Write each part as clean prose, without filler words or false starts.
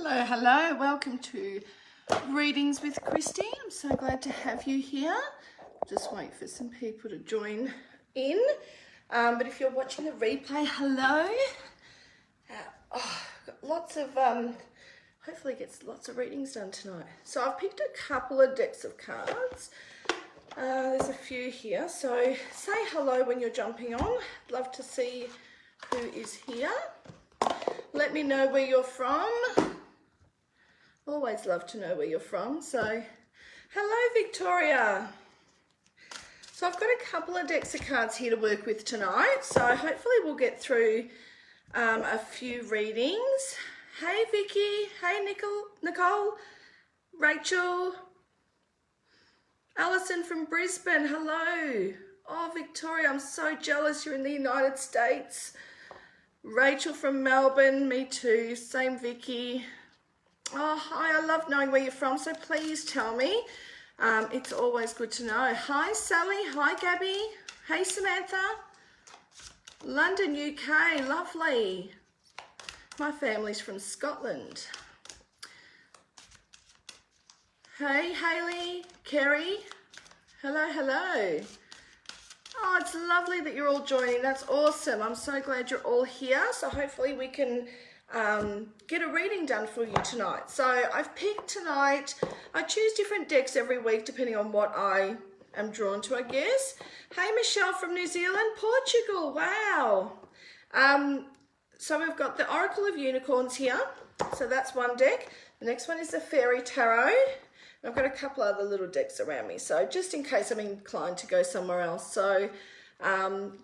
Hello, hello. Welcome to Readings with Christy. I'm so glad to have you here. Just wait for some people to join in. But if you're watching the replay, hello. Got lots of, hopefully gets lots of readings done tonight. So I've picked a couple of decks of cards. There's a few here. So say hello when you're jumping on. Love to see who is here. Let me know where you're from. Always love to know where you're from. So, hello Victoria. So I've got a couple of decks of cards here to work with tonight. So hopefully we'll get through a few readings. Hey Vicky, hey Nicole, Rachel, Alison from Brisbane, hello. Oh Victoria, I'm so jealous you're in the United States. Rachel from Melbourne, me too, same Vicky. Oh, hi, I love knowing where you're from, so please tell me. It's always good to know. Hi, Sally. Hi, Gabby. Hey, Samantha. London, UK. Lovely. My family's from Scotland. Hey, Hayley. Kerry. Hello, hello. Oh, it's lovely that you're all joining. That's awesome. I'm so glad you're all here. So hopefully we can get a reading done for you tonight. So I've picked tonight, I choose different decks every week depending on what I am drawn to, I guess. Hey Michelle from New Zealand, Portugal, wow. So we've got the Oracle of Unicorns here. So that's one deck. The next one is the Fairy Tarot. I've got a couple other little decks around me, so just in case I'm inclined to go somewhere else. So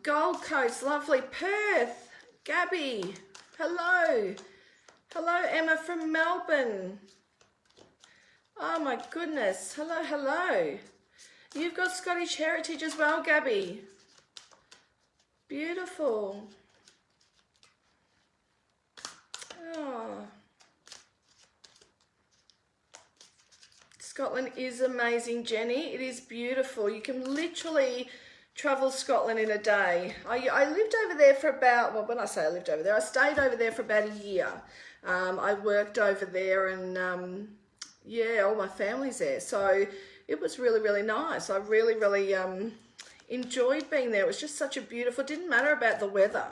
Gold Coast, lovely. Perth, Gabby, hello. Hello, Emma from Melbourne. Oh my goodness. Hello, hello. You've got Scottish heritage as well, Gabby. Beautiful. Oh. Scotland is amazing, Jenny. It is beautiful. You can literally travel Scotland in a day. I lived over there for about, well, when I say I lived over there, I stayed over there for about a year. I worked over there and, yeah, all my family's there. So it was really, really nice. I really, really enjoyed being there. It was just such a beautiful, it didn't matter about the weather.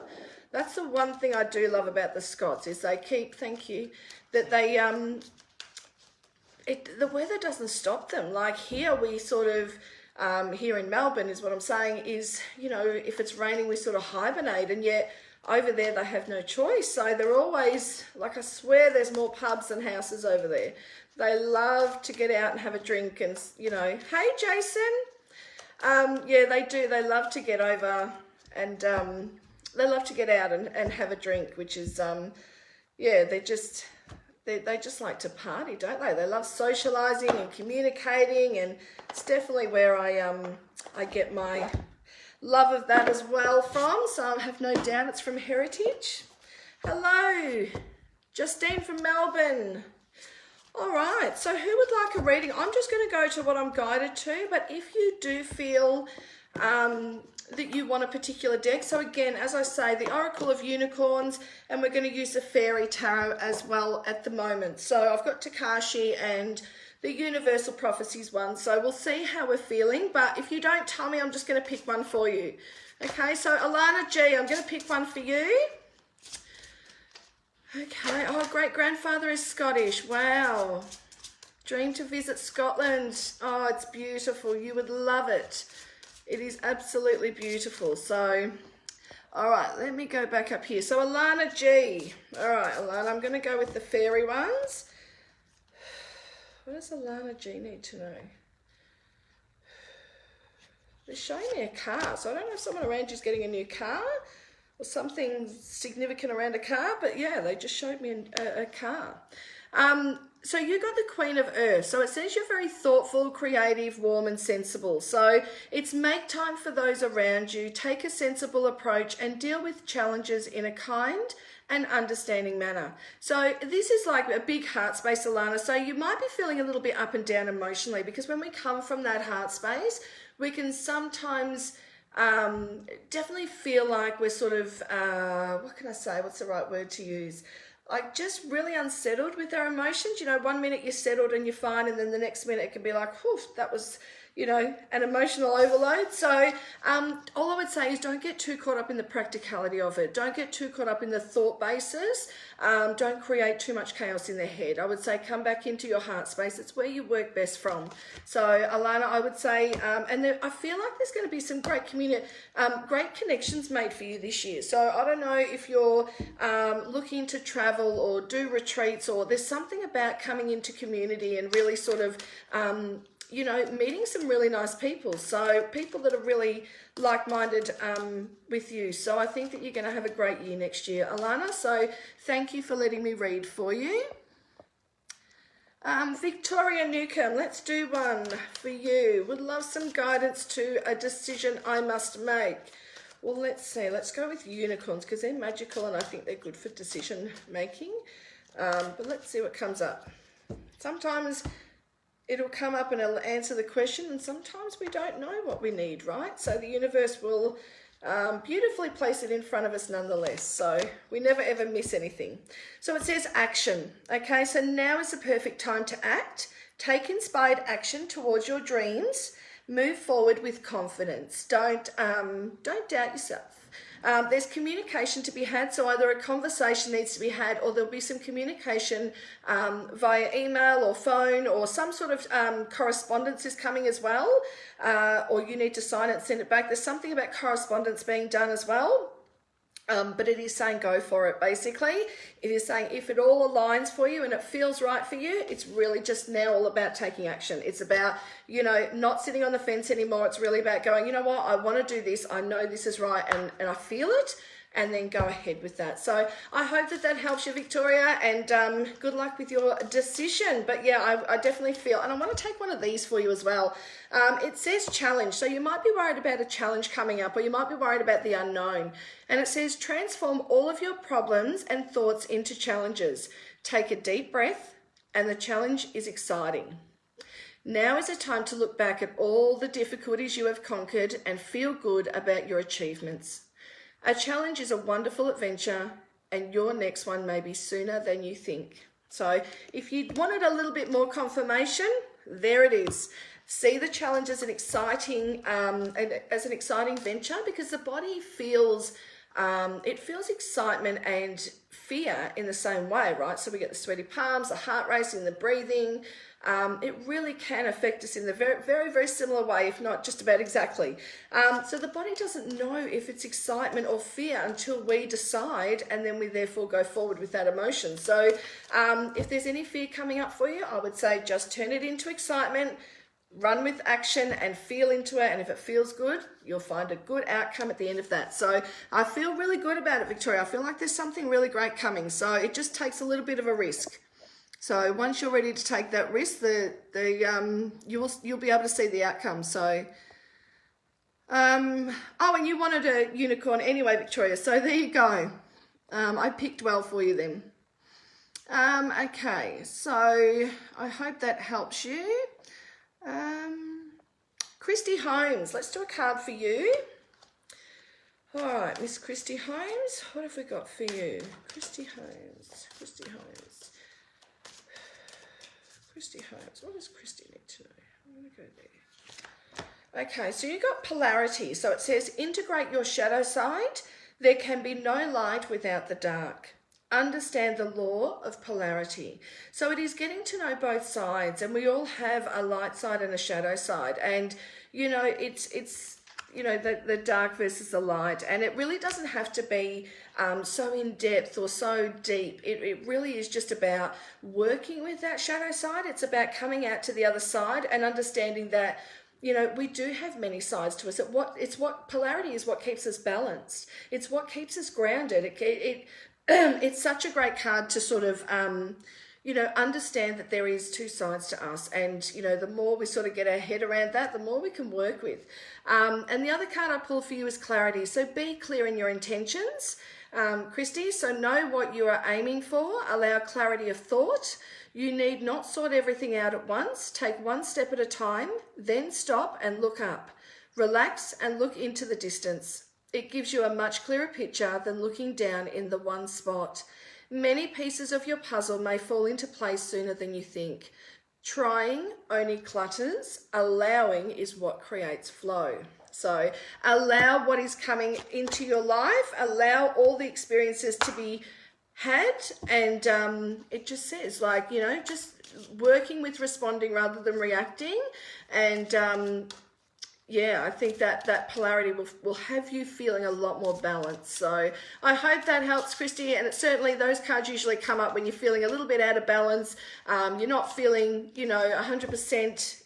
That's the one thing I do love about the Scots is they keep, thank you, that they, the weather doesn't stop them. Like here we sort of, here in Melbourne is what I'm saying is, you know, if it's raining we sort of hibernate, and yet over there they have no choice. So they're always, like I swear there's more pubs than houses over there. They love to get out and have a drink and, you know, hey Jason. Yeah, they do. They love to get over and they love to get out and have a drink, which is, yeah, they just like to party, don't they? They love socialising and communicating, and it's definitely where I get my love of that as well from. So I have no doubt it's from heritage. Hello, Justine from Melbourne. All right, so who would like a reading? I'm just going to go to what I'm guided to, but if you do feel that you want a particular deck, so again, as I say, the Oracle of Unicorns, and we're going to use the Fairy Tarot as well at the moment. So I've got Takashi and the Universal Prophecies one, so we'll see how we're feeling, but if you don't tell me, I'm just going to pick one for you. Okay, so Alana G, I'm going to pick one for you. Okay, oh, great-grandfather is Scottish, wow. Dream to visit Scotland, oh, it's beautiful, you would love it. It is absolutely beautiful. So, all right, let me go back up here. So Alana G. All right, Alana, I'm going to go with the fairy ones. What does Alana G need to know? They're showing me a car. So I don't know if someone around you is getting a new car or something significant around a car. But yeah, they just showed me a car. So you got the Queen of Earth. So it says you're very thoughtful, creative, warm and sensible. So it's make time for those around you, take a sensible approach and deal with challenges in a kind and understanding manner. So this is like a big heart space, Alana. So you might be feeling a little bit up and down emotionally, because when we come from that heart space, we can sometimes definitely feel like we're sort of, what can I say? What's the right word to use? like just really unsettled with their emotions. You know, one minute you're settled and you're fine, and then the next minute it can be like, whew, that was, you know, an emotional overload. So all I would say is don't get too caught up in the practicality of it. Don't get too caught up in the thought basis. Don't create too much chaos in their head. I would say come back into your heart space. It's where you work best from. So Alana, I would say, and there, I feel like there's going to be some great great connections made for you this year. So I don't know if you're looking to travel or do retreats, or there's something about coming into community and really sort of you know, meeting some really nice people. So people that are really like-minded with you. So I think that you're going to have a great year next year, Alana. So thank you for letting me read for you. Victoria Newcomb, let's do one for you. Would love some guidance to a decision I must make. Well, let's see. Let's go with unicorns because they're magical and I think they're good for decision making. But let's see what comes up. Sometimes it'll come up and it'll answer the question, and sometimes we don't know what we need, right? So the universe will beautifully place it in front of us nonetheless. So we never ever miss anything. So it says action. Okay, so now is the perfect time to act. Take inspired action towards your dreams. Move forward with confidence. Don't doubt yourself. There's communication to be had, so either a conversation needs to be had, or there'll be some communication via email or phone, or some sort of correspondence is coming as well, or you need to sign it and send it back. There's something about correspondence being done as well. But it is saying go for it, basically. It is saying if it all aligns for you and it feels right for you, it's really just now all about taking action. It's about, you know, not sitting on the fence anymore. It's really about going, you know what, I want to do this. I know this is right and I feel it. And then go ahead with that. So I hope that helps you, Victoria, and good luck with your decision. But yeah, I definitely feel, and I want to take one of these for you as well. It says challenge. So you might be worried about a challenge coming up, or you might be worried about the unknown. And it says transform all of your problems and thoughts into challenges. Take a deep breath, and the challenge is exciting. Now is the time to look back at all the difficulties you have conquered and feel good about your achievements. A challenge is a wonderful adventure, and your next one may be sooner than you think. So if you wanted a little bit more confirmation, there it is. See the challenge as an exciting venture, because the body feels excitement and fear in the same way, right? So we get the sweaty palms, the heart racing, the breathing. It really can affect us in the very, very, very similar way, if not just about exactly. So the body doesn't know if it's excitement or fear until we decide, and then we therefore go forward with that emotion. So if there's any fear coming up for you, I would say just turn it into excitement, run with action and feel into it. And if it feels good, you'll find a good outcome at the end of that. So I feel really good about it, Victoria. I feel like there's something really great coming. So it just takes a little bit of a risk. So once you're ready to take that risk, you'll be able to see the outcome. So, and you wanted a unicorn anyway, Victoria. So there you go. I picked well for you then. Okay, so I hope that helps you. Christy Holmes, let's do a card for you. All right, Miss Christy Holmes, what have we got for you? Christy Holmes. What does Christy need to know? I'm going to go there. Okay, so you've got polarity. So it says, integrate your shadow side. There can be no light without the dark. Understand the law of polarity. So it is getting to know both sides, and we all have a light side and a shadow side. And, you know, it's you know, the dark versus the light. And it really doesn't have to be so in depth or so deep. It really is just about working with that shadow side. It's about coming out to the other side and understanding that, you know, we do have many sides to us. Polarity is what keeps us balanced. It's what keeps us grounded. It's such a great card to sort of, you know, understand that there is two sides to us. And, you know, the more we sort of get our head around that, the more we can work with. And the other card I pulled for you is clarity. So be clear in your intentions, Christy. So know what you are aiming for. Allow clarity of thought. You need not sort everything out at once. Take one step at a time, then stop and look up. Relax and look into the distance. It gives you a much clearer picture than looking down in the one spot. Many pieces of your puzzle may fall into place sooner than you think. Trying only clutters, allowing is what creates flow. So allow what is coming into your life, allow all the experiences to be had, and it just says, like, you know, just working with responding rather than reacting. And yeah, I think that polarity will have you feeling a lot more balanced. So I hope that helps, Christy. And it's certainly, those cards usually come up when you're feeling a little bit out of balance. You're not feeling, you know, 100%,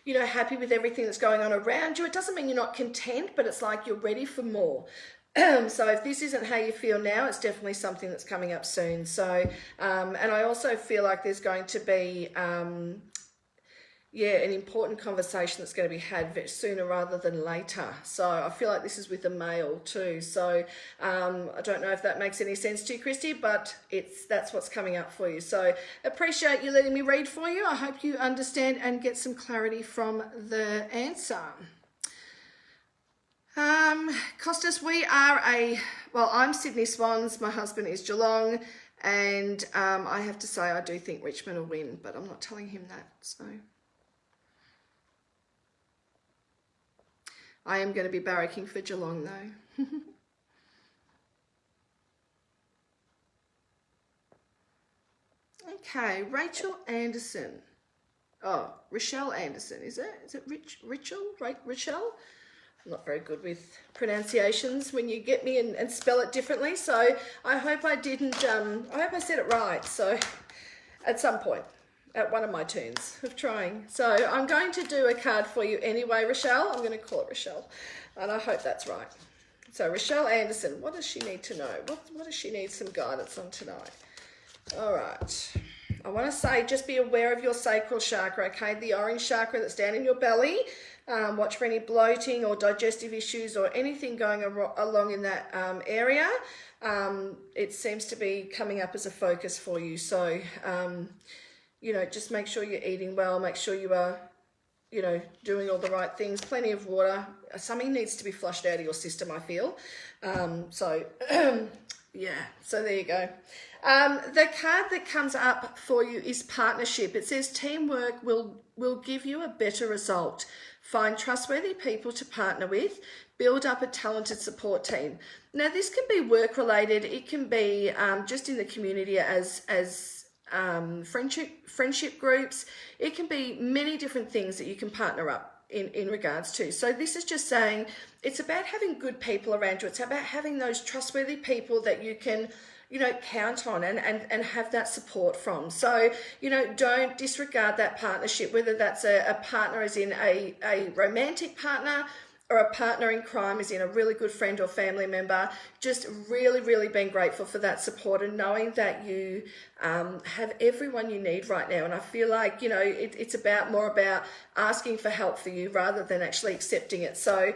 you know, happy with everything that's going on around you. It doesn't mean you're not content, but it's like you're ready for more. So if this isn't how you feel now, it's definitely something that's coming up soon. So, and I also feel like there's going to be, yeah, an important conversation that's going to be had sooner rather than later. So I feel like this is with a male too. So I don't know if that makes any sense to you, Christy, but that's what's coming up for you. So appreciate you letting me read for you. I hope you understand and get some clarity from the answer. Costas, we are I'm Sydney Swans, my husband is Geelong, and I have to say I do think Richmond will win, but I'm not telling him that, so. I am going to be barracking for Geelong though. Okay, Rachel Anderson. Oh, Rochelle Anderson, is it? Is it Rochelle? I'm not very good with pronunciations when you get me and spell it differently, so I hope I didn't, I hope I said it right, so at some point, at one of my turns of trying. So I'm going to do a card for you anyway, Rochelle. I'm going to call it Rochelle, and I hope that's right. So Rochelle Anderson, what does she need to know? What does she need some guidance on tonight? All right. I want to say, just be aware of your sacral chakra, okay? The orange chakra that's down in your belly. Watch for any bloating or digestive issues or anything going along in that area. It seems to be coming up as a focus for you. So, you know, just make sure you're eating well. Make sure you are, you know, doing all the right things. Plenty of water. Something needs to be flushed out of your system, I feel. So, yeah, so there you go. The card that comes up for you is partnership. It says teamwork will give you a better result. Find trustworthy people to partner with. Build up a talented support team. Now, this can be work related. It can be just in the community as friendship groups. It can be many different things that you can partner up in regards to. So this is just saying it's about having good people around you. It's about having those trustworthy people that you can, you know, count on and have that support from. So, you know, don't disregard that partnership, whether that's a partner as in a romantic partner or a partner in crime as in a really good friend or family member. Just really, really being grateful for that support and knowing that you have everyone you need right now. And I feel like, you know, it's more about asking for help for you rather than actually accepting it. So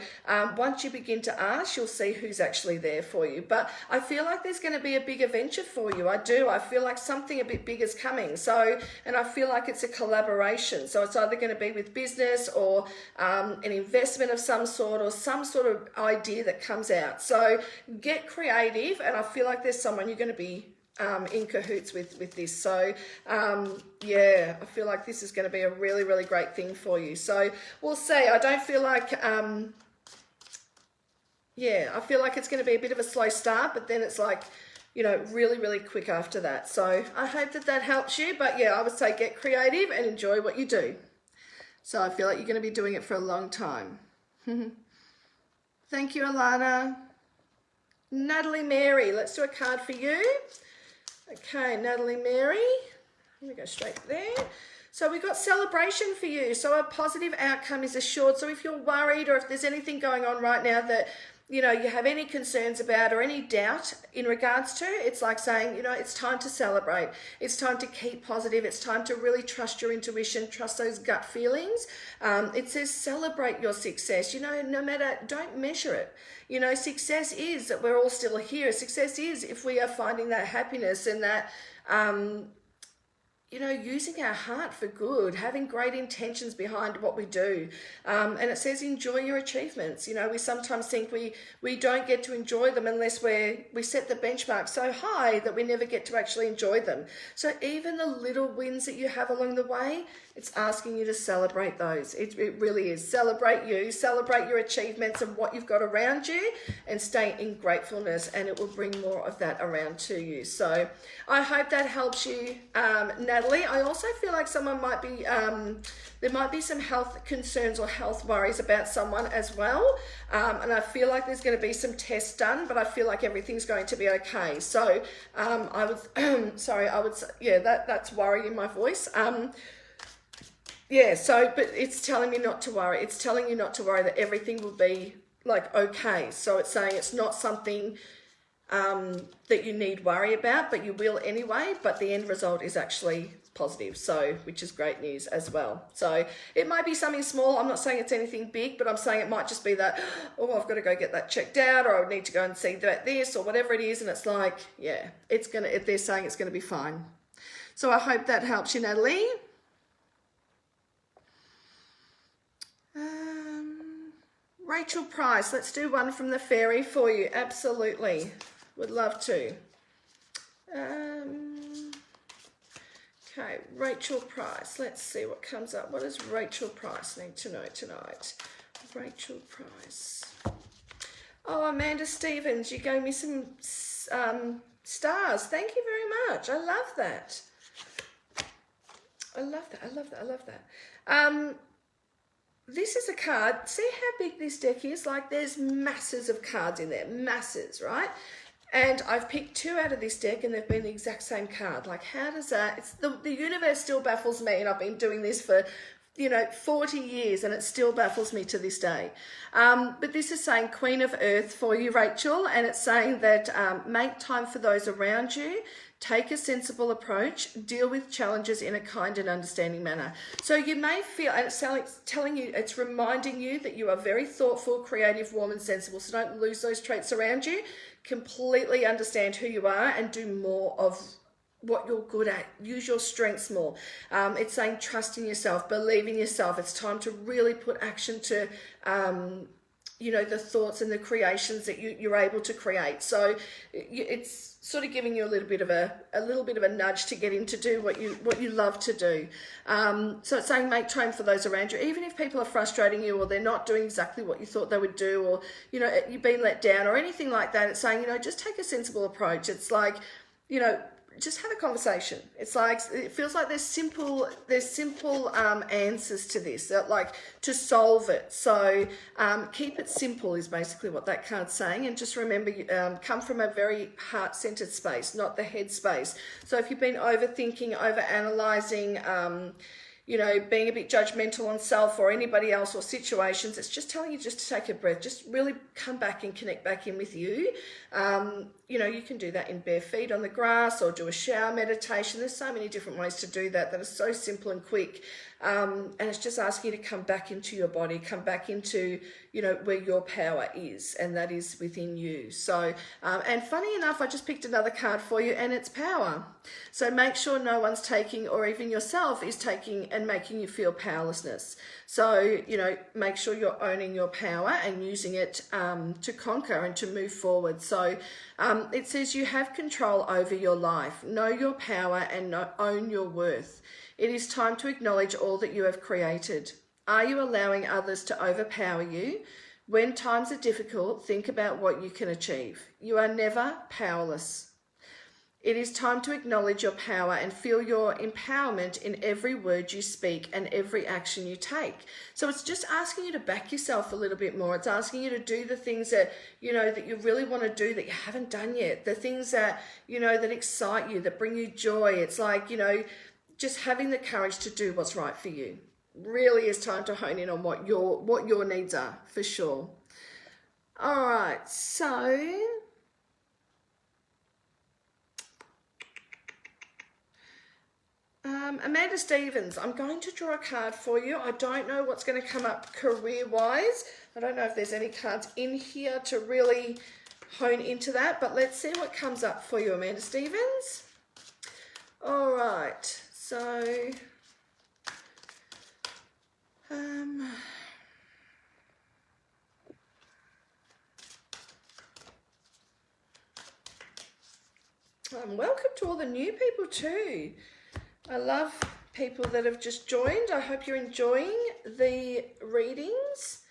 once you begin to ask, you'll see who's actually there for you. But I feel like there's going to be a big adventure for you. I do. I feel like something a bit big is coming. So, and I feel like it's a collaboration. So it's either going to be with business or an investment of some sort or some sort of idea that comes out. So get creative, and I feel like there's someone you're going to be in cahoots with this. So yeah, I feel like this is going to be a really, really great thing for you. So we'll see. I don't feel like yeah, I feel like it's going to be a bit of a slow start, but then it's like, you know, really, really quick after that. So I hope that helps you. But yeah, I would say get creative and enjoy what you do. So I feel like you're going to be doing it for a long time. Thank you, Alana. Natalie Mary, let's do a card for you. Okay, Natalie Mary, let me go straight there. So we've got celebration for you. So a positive outcome is assured. So if you're worried or if there's anything going on right now that, you know, you have any concerns about or any doubt in regards to, it's like saying, you know, it's time to celebrate. It's time to keep positive. It's time to really trust your intuition, trust those gut feelings. It says celebrate your success. You know, no matter, don't measure it. You know, success is that we're all still here. Success is if we are finding that happiness and that, using our heart for good, having great intentions behind what we do. And it says, enjoy your achievements. We sometimes think we don't get to enjoy them unless we set the benchmark so high that we never get to actually enjoy them. So even the little wins that you have along the way, it's asking you to celebrate those. It really is. Celebrate you, celebrate your achievements and what you've got around you, and stay in gratefulness, and it will bring more of that around to you. So I hope that helps you, Natalie. I also feel like someone might be, there might be some health concerns or health worries about someone as well. And I feel like there's going to be some tests done, but I feel like everything's going to be okay. So I would, that's worry in my voice. But it's telling me not to worry. It's telling you not to worry, that everything will be like okay. So it's saying it's not something that you need worry about, but you will anyway. But the end result is actually positive, so which is great news as well. So it might be something small. I'm not saying it's anything big, but I'm saying it might just be that, oh, I've got to go get that checked out, or I need to go and see about this, or whatever it is. And it's like, yeah, they're saying it's going to be fine. So I hope that helps you, Natalie. Rachel Price, let's do one from the fairy for you. Absolutely, would love to. Okay, Rachel Price, let's see what comes up. What does Rachel Price need to know tonight? Rachel Price. Oh, Amanda Stevens, you gave me some stars. Thank you very much. I love that. I love that. This is a card. See how big this deck is? Like, there's masses of cards in there. Masses, right? And I've picked 2 out of this deck, and they've been the exact same card. Like, how does that... It's the universe still baffles me, and I've been doing this for, 40 years, and it still baffles me to this day. But this is saying Queen of Earth for you, Rachel, and it's saying that make time for those around you, take a sensible approach, deal with challenges in a kind and understanding manner. So you may feel, and it's telling you, it's reminding you that you are very thoughtful, creative, warm and sensible. So don't lose those traits around you. Completely understand who you are and do more of what you're good at. Use your strengths more. It's saying trust in yourself, believe in yourself. It's time to really put action to the thoughts and the creations that you're able to create. So it's sort of giving you a little bit of a nudge to get in to do what you love to do. So it's saying make time for those around you, even if people are frustrating you, or they're not doing exactly what you thought they would do, or you've been let down or anything like that. It's saying just take a sensible approach. It's like just have a conversation. It's like, it feels like there's simple answers to this, like to solve it. So keep it simple is basically what that card's saying. And just remember, come from a very heart-centered space, not the head space. So if you've been overthinking, overanalyzing, being a bit judgmental on self or anybody else or situations, it's just telling you just to take a breath, just really come back and connect back in with you. You can do that in bare feet on the grass, or do a shower meditation. There's so many different ways to do that are so simple and quick. And it's just asking you to come back into your body, come back into, where your power is, and that is within you. So, and funny enough, I just picked another card for you, and it's power. So make sure no one's taking, or even yourself is taking and making you feel powerlessness. So, make sure you're owning your power and using it to conquer and to move forward. So it says you have control over your life, know your power and own your worth. It is time to acknowledge all that you have created. Are you allowing others to overpower you? When times are difficult, think about what you can achieve. You are never powerless. It is time to acknowledge your power and feel your empowerment in every word you speak and every action you take. So it's just asking you to back yourself a little bit more. It's asking you to do the things that, that you really want to do that you haven't done yet. The things that, that excite you, that bring you joy. It's like, just having the courage to do what's right for you. Really is time to hone in on what your needs are, for sure. All right, so Amanda Stevens, I'm going to draw a card for you. I don't know what's going to come up career-wise. I don't know if there's any cards in here to really hone into that, but let's see what comes up for you, Amanda Stevens. All right. So, welcome to all the new people too. I love people that have just joined. I hope you're enjoying the readings.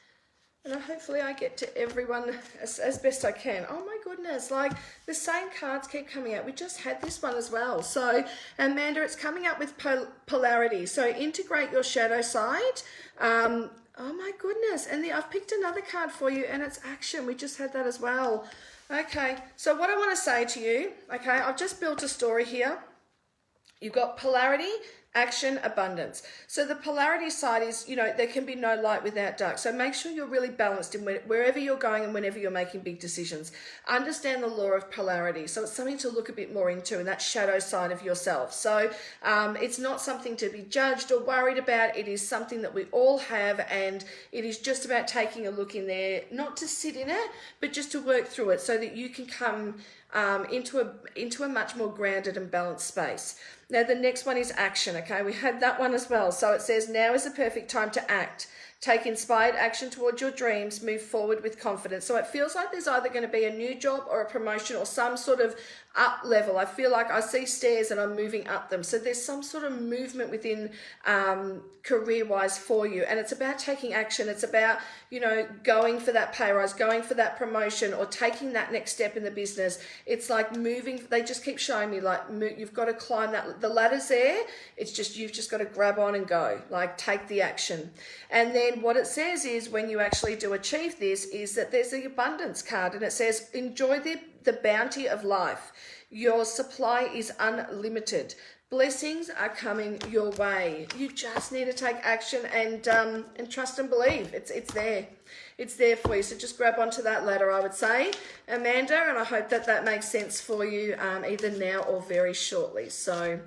And hopefully I get to everyone as best I can. Oh my goodness, like the same cards keep coming out. We just had this one as well. So Amanda, it's coming up with polarity. So integrate your shadow side. Oh my goodness. And I've picked another card for you and it's action. We just had that as well. Okay, so what I want to say to you, okay, I've just built a story here. You've got polarity, action, abundance. So the polarity side is, you know, there can be no light without dark. So make sure you're really balanced in wherever you're going and whenever you're making big decisions. Understand the law of polarity. So it's something to look a bit more into, and that shadow side of yourself. So it's not something to be judged or worried about. It is something that we all have, and it is just about taking a look in there, not to sit in it, but just to work through it so that you can come into a much more grounded and balanced space. Now the next one is action, okay? We had that one as well. So it says, now is the perfect time to act. Take inspired action towards your dreams, move forward with confidence. So it feels like there's either going to be a new job or a promotion or some sort of up level. I feel like I see stairs and I'm moving up them. So there's some sort of movement within career-wise for you. And it's about taking action. It's about, you know, going for that pay rise, going for that promotion, or taking that next step in the business. It's like moving. They just keep showing me like you've got to climb that. The ladder's there. It's just, you've just got to grab on and go, like take the action. And then what it says is when you actually do achieve this is that there's the abundance card, and it says enjoy the bounty of life. Your supply is unlimited. Blessings are coming your way. You just need to take action and trust and believe. It's there. It's there for you. So just grab onto that ladder, I would say, Amanda, and I hope that makes sense for you either now or very shortly. So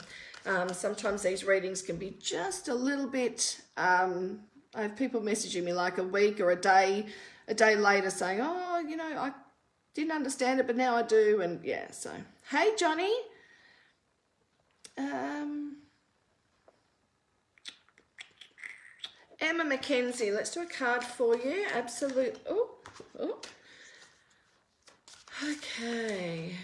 sometimes these readings can be just a little bit... I have people messaging me like a week or a day later saying, oh, you know, I didn't understand it, but now I do. And yeah, so, hey, Johnny. Emma McKenzie, let's do a card for you. Absolute. Oh. Okay.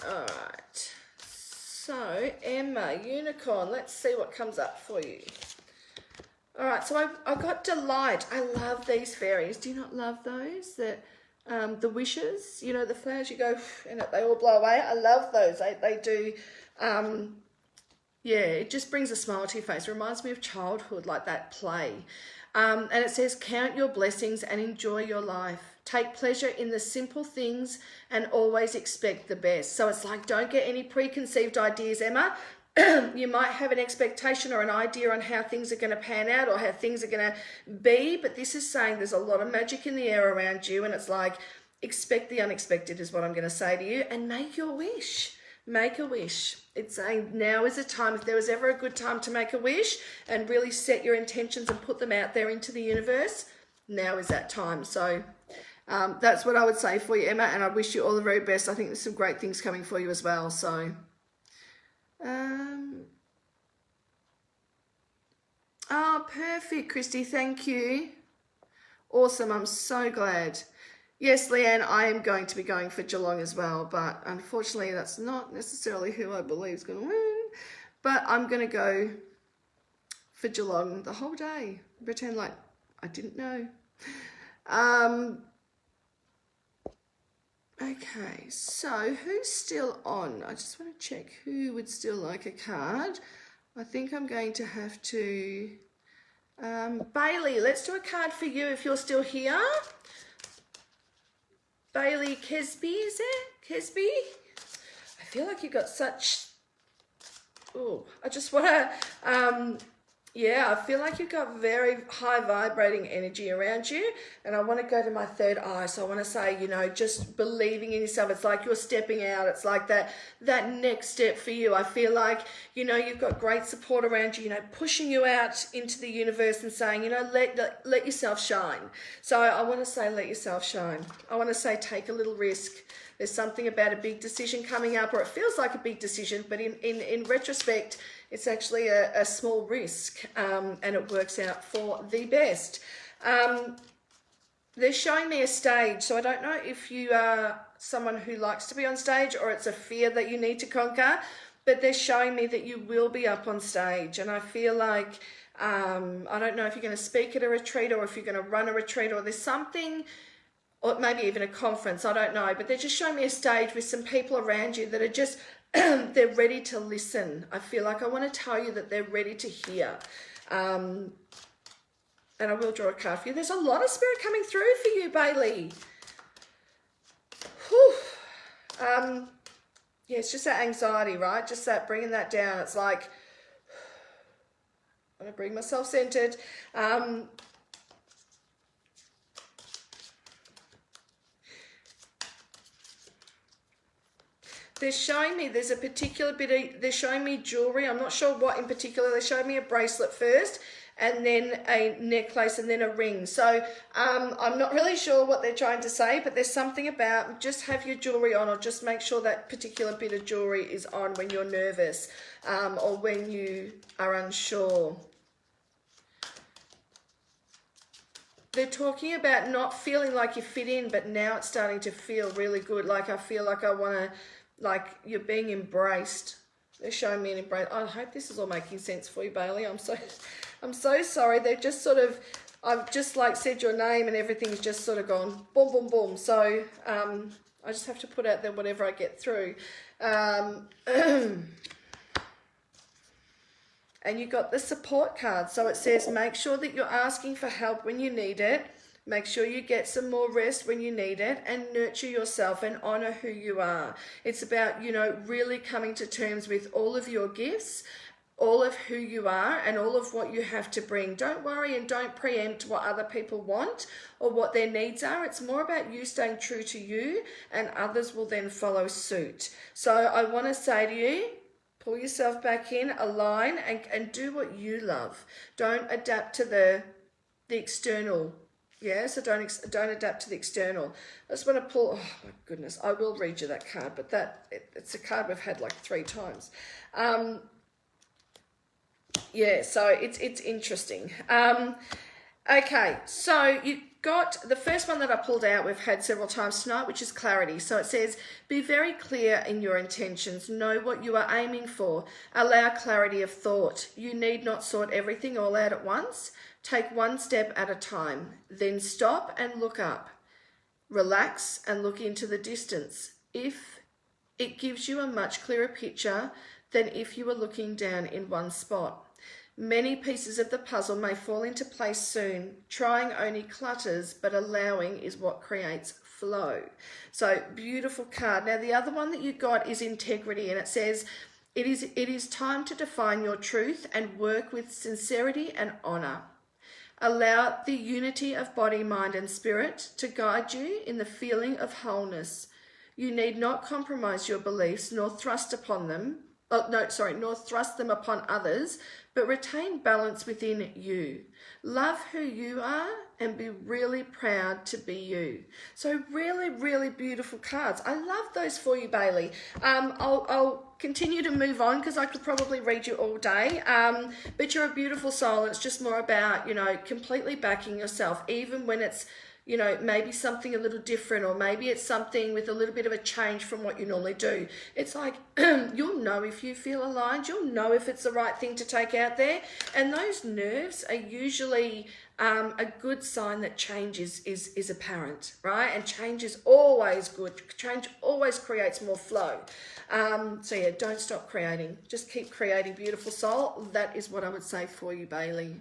All right. So, Emma, unicorn, let's see what comes up for you. All right, so I got delight. I love these fairies. Do you not love those? The wishes, you know, the flowers you go and they all blow away. I love those. They do, yeah, it just brings a smile to your face. It reminds me of childhood, like that play. And it says, count your blessings and enjoy your life. Take pleasure in the simple things and always expect the best. So it's like, don't get any preconceived ideas, Emma. You might have an expectation or an idea on how things are going to pan out or how things are going to be, but this is saying there's a lot of magic in the air around you, and it's like, expect the unexpected is what I'm going to say to you, and make your wish. Make a wish. It's saying now is the time. If there was ever a good time to make a wish and really set your intentions and put them out there into the universe, now is that time. So that's what I would say for you, Emma, and I wish you all the very best. I think there's some great things coming for you as well. So, oh, perfect, Christy. Thank you. Awesome. I'm so glad. Yes, Leanne, I am going to be going for Geelong as well, but unfortunately that's not necessarily who I believe is going to win. But I'm going to go for Geelong the whole day. Pretend like I didn't know. Okay, so who's still on? I just want to check who would still like a card. I think I'm going to have to... Bailey, let's do a card for you if you're still here. Bailey Kesby, is it? Kesby? I feel like you've got such... Oh, I just want to... yeah, I feel like you've got very high vibrating energy around you, and I want to go to my third eye. So I want to say, you know, just believing in yourself. It's like you're stepping out. It's like that next step for you. I feel like, you know, you've got great support around you, you know, pushing you out into the universe and saying, you know, let yourself shine. So I want to say, let yourself shine. I want to say, take a little risk. there's something about a big decision coming up, or it feels like a big decision, but in retrospect, it's actually a small risk, and it works out for the best. They're showing me a stage, so I don't know if you are someone who likes to be on stage or it's a fear that you need to conquer, but they're showing me that you will be up on stage, and I feel like, I don't know if you're going to speak at a retreat or if you're going to run a retreat, or there's something, or maybe even a conference, I don't know, but they're just showing me a stage with some people around you that are just, they're ready to listen. I feel like I want to tell you that they're ready to hear. And I will draw a card for you. There's a lot of spirit coming through for you, Bailey. Whew. Yeah, it's just that anxiety, right? Just that bringing that down. It's like, I'm going to bring myself centered. They're showing me there's a particular bit of, they're showing me jewelry. I'm not sure what in particular. They showed me a bracelet first, and then a necklace, and then a ring. So I'm not really sure what they're trying to say, but there's something about just have your jewelry on, or just make sure that particular bit of jewelry is on when you're nervous, or when you are unsure. They're talking about not feeling like you fit in, but now it's starting to feel really good. Like I feel like I want to, like you're being embraced. They're showing me an embrace. I hope this is all making sense for you, Bailey. I'm so sorry. They've just sort of, I've just like said your name and everything's just sort of gone boom, boom, boom. So I just have to put out there whatever I get through. And you got the support card. So it says, make sure that you're asking for help when you need it. Make sure you get some more rest when you need it, and nurture yourself and honor who you are. It's about, you know, really coming to terms with all of your gifts, all of who you are, and all of what you have to bring. Don't worry and don't preempt what other people want or what their needs are. It's more about you staying true to you, and others will then follow suit. So I want to say to you, pull yourself back in, align, and do what you love. Don't adapt to the external. Yeah, so don't adapt to the external. I just want to pull, oh my goodness, I will read you that card, but it's a card we've had like 3 times. Yeah, so it's interesting. Okay, so you got the first one that I pulled out, we've had several times tonight, which is clarity. So it says, be very clear in your intentions. Know what you are aiming for. Allow clarity of thought. You need not sort everything all out at once. Take one step at a time. Then stop and look up. Relax and look into the distance. If it gives you a much clearer picture than if you were looking down in one spot. Many pieces of the puzzle may fall into place soon. Trying only clutters, but allowing is what creates flow. So beautiful card. Now the other one that you got is integrity, and it says, it is time to define your truth and work with sincerity and honor. Allow the unity of body, mind and spirit to guide you in the feeling of wholeness. You need not compromise your beliefs nor thrust them upon others, but retain balance within you. Love who you are and be really proud to be you. So really, really beautiful cards. I love those for you, Bailey. I'll continue to move on because I could probably read you all day. But you're a beautiful soul, and it's just more about, you know, completely backing yourself, even when it's, you know, maybe something a little different, or maybe it's something with a little bit of a change from what you normally do. It's like, you'll know if you feel aligned, you'll know if it's the right thing to take out there. And those nerves are usually a good sign that change is apparent, right? And change is always good. Change always creates more flow. So yeah, don't stop creating. Just keep creating, beautiful soul. That is what I would say for you, Bailey.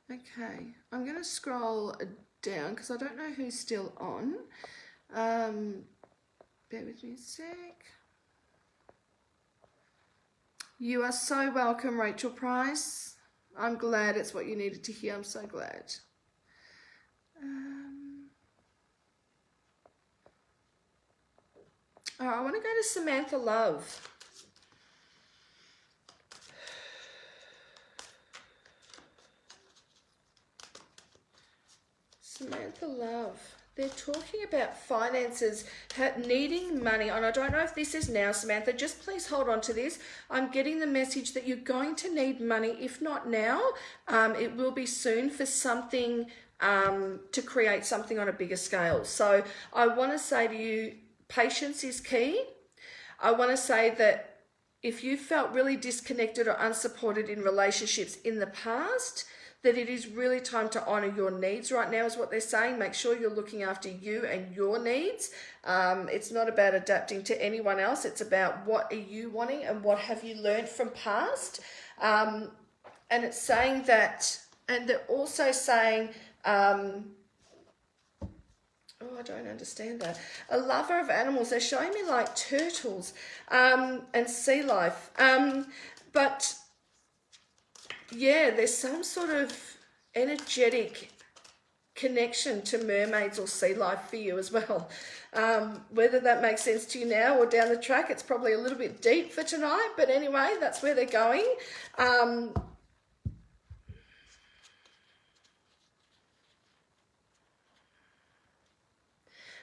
Okay, I'm going to scroll down because I don't know who's still on. Bear with me a sec. You are so welcome, Rachel Price. I'm glad it's what you needed to hear. I'm so glad. All right, I want to go to Samantha Love. with the love. They're talking about finances, needing money. And I don't know if this is now, Samantha. Just please hold on to this. I'm getting the message that you're going to need money. If not now, it will be soon for something to create something on a bigger scale. So I want to say to you, patience is key. I want to say that if you felt really disconnected or unsupported in relationships in the past, that it is really time to honor your needs right now is what they're saying. Make sure you're looking after you and your needs. It's not about adapting to anyone else. It's about what are you wanting and what have you learned from past. And it's saying that, and they're also saying, oh, I don't understand that. A lover of animals. They're showing me like turtles and sea life. But yeah, there's some sort of energetic connection to mermaids or sea life for you as well. Whether that makes sense to you now or down the track, it's probably a little bit deep for tonight. But anyway, that's where they're going.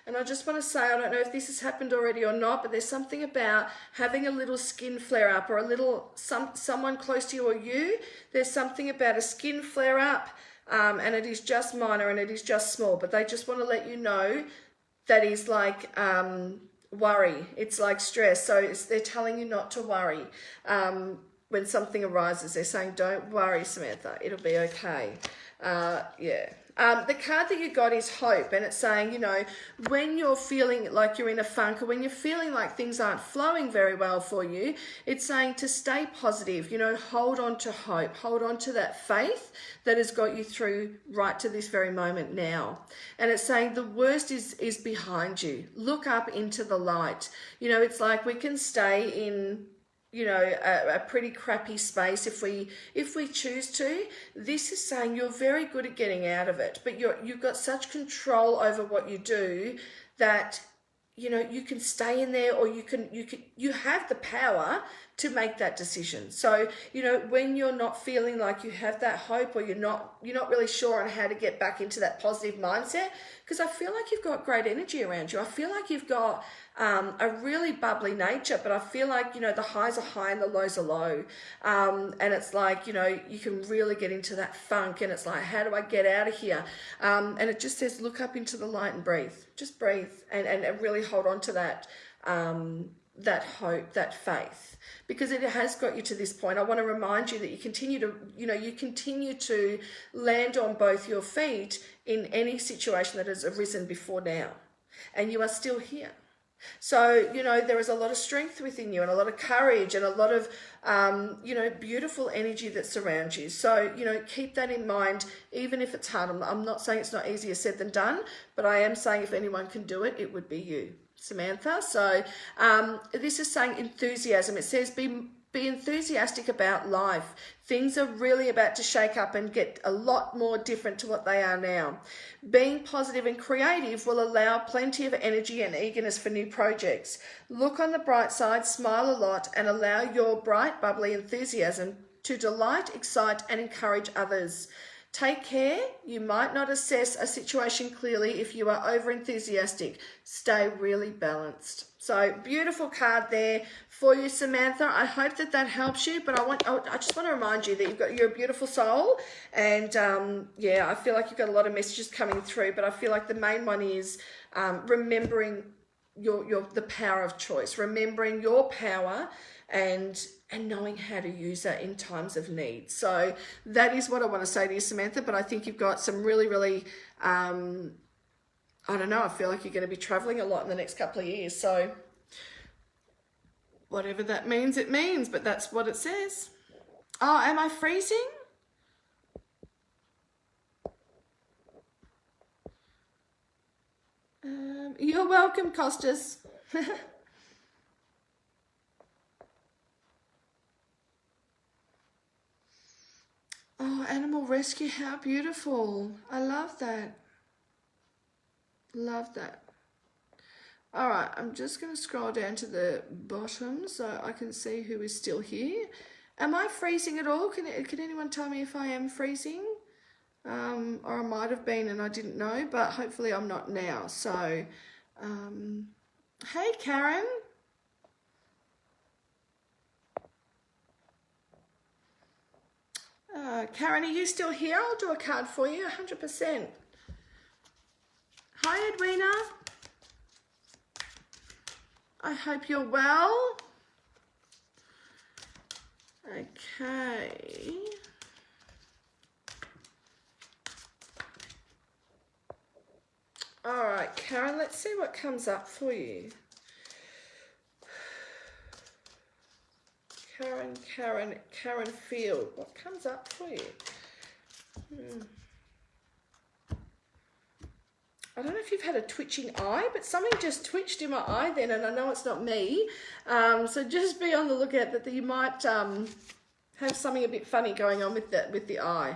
And I just want to say, I don't know if this has happened already or not, but there's something about having a little skin flare up or a little, someone close to you or you, there's something about a skin flare up and it is just minor and it is just small, but they just want to let you know that is like worry. It's like stress. So they're telling you not to worry. When something arises, they're saying, don't worry, Samantha, it'll be okay. Yeah. The card that you got is hope, and it's saying, you know, when you're feeling like you're in a funk or when you're feeling like things aren't flowing very well for you, it's saying to stay positive, you know, hold on to hope, hold on to that faith that has got you through right to this very moment now. And it's saying the worst is behind you. Look up into the light. You know, it's like we can stay in, you know, a pretty crappy space if we choose to. This is saying you're very good at getting out of it, but you've got such control over what you do that, you know, you can stay in there, or you have the power to make that decision. So, you know, when you're not feeling like you have that hope, or you're not really sure on how to get back into that positive mindset, because I feel like you've got great energy around you. I feel like you've got a really bubbly nature, but I feel like, you know, the highs are high and the lows are low. And it's like, you know, you can really get into that funk, and it's like, how do I get out of here? And it just says, look up into the light and breathe. Just breathe and really hold on to that, that hope, that faith, because it has got you to this point. I want to remind you that you continue to land on both your feet in any situation that has arisen before now, and you are still here. So, you know, there is a lot of strength within you and a lot of courage and a lot of, you know, beautiful energy that surrounds you. So, you know, keep that in mind, even if it's hard. I'm not saying it's not easier said than done, but I am saying if anyone can do it, it would be you, Samantha. So this is saying enthusiasm. It says be enthusiastic about life. Things are really about to shake up and get a lot more different to what they are now. Being positive and creative will allow plenty of energy and eagerness for new projects. Look on the bright side, smile a lot, and allow your bright, bubbly enthusiasm to delight, excite, and encourage others. Take care. You might not assess a situation clearly if you are over enthusiastic. Stay really balanced. So beautiful card there for you, Samantha. I hope that helps you, but I just want to remind you that you're a beautiful soul, and yeah, I feel like you've got a lot of messages coming through, but I feel like the main one is remembering the power of choice, remembering your power and knowing how to use that in times of need. So that is what I want to say to you, Samantha, but I think you've got some really, really, I don't know, I feel like you're going to be traveling a lot in the next couple of years. So whatever that means, it means, but that's what it says. Oh, am I freezing? You're welcome, Costas. Oh, animal rescue, how beautiful. I love that. Love that. All right, I'm just going to scroll down to the bottom so I can see who is still here. Am I freezing at all? Can anyone tell me if I am freezing? or I might have been and I didn't know, but hopefully I'm not now. So, hey, Karen. Karen, are you still here? I'll do a card for you, 100%. Hi, Edwina. I hope you're well. Okay. All right, Karen, let's see what comes up for you. Karen Field, what comes up for you? I don't know if you've had a twitching eye, but something just twitched in my eye then, and I know it's not me. So just be on the lookout that you might have something a bit funny going on with the eye.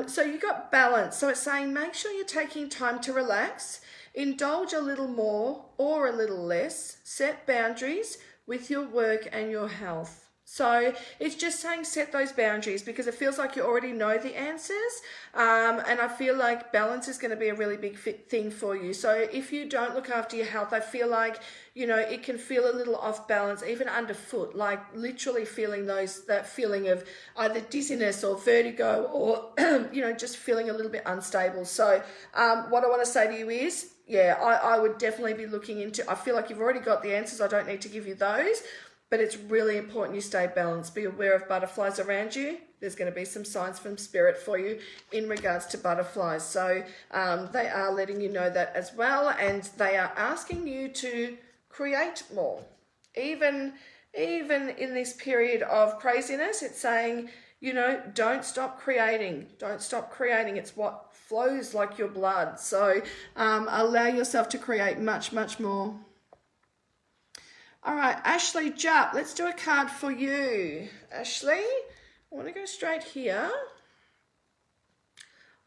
So you got balance. So it's saying make sure you're taking time to relax, indulge a little more or a little less, set boundaries with your work and your health. So it's just saying set those boundaries because it feels like you already know the answers, and I feel like balance is going to be a really big thing for you. So if you don't look after your health, I feel like, you know, it can feel a little off balance, even underfoot, like literally feeling that feeling of either dizziness or vertigo or, you know, just feeling a little bit unstable. So what I want to say to you is, yeah, I would definitely be looking into, I feel like you've already got the answers. I don't need to give you those. But it's really important you stay balanced. Be aware of butterflies around you. There's going to be some signs from spirit for you in regards to butterflies. So they are letting you know that as well. And they are asking you to create more. Even in this period of craziness, it's saying, you know, don't stop creating. Don't stop creating. It's what flows like your blood. So allow yourself to create much, much more. All right, Ashley Jupp, let's do a card for you. Ashley, I want to go straight here.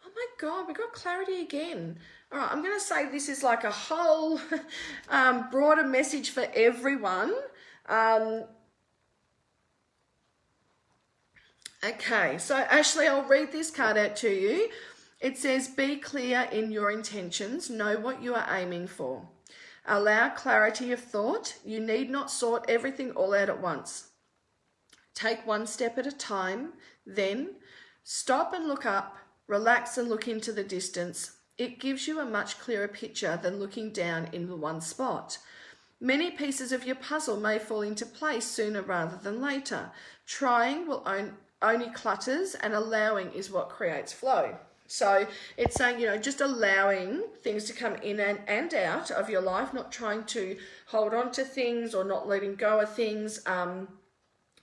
Oh my God, we got clarity again. All right, I'm going to say this is like a whole broader message for everyone. Okay, so Ashley, I'll read this card out to you. It says, be clear in your intentions, know what you are aiming for. Allow clarity of thought. You need not sort everything all out at once. Take one step at a time, then stop and look up, relax and look into the distance. It gives you a much clearer picture than looking down in the one spot. Many pieces of your puzzle may fall into place sooner rather than later. Trying will only clutters, and allowing is what creates flow. So it's saying, you know, just allowing things to come in and out of your life, not trying to hold on to things or not letting go of things.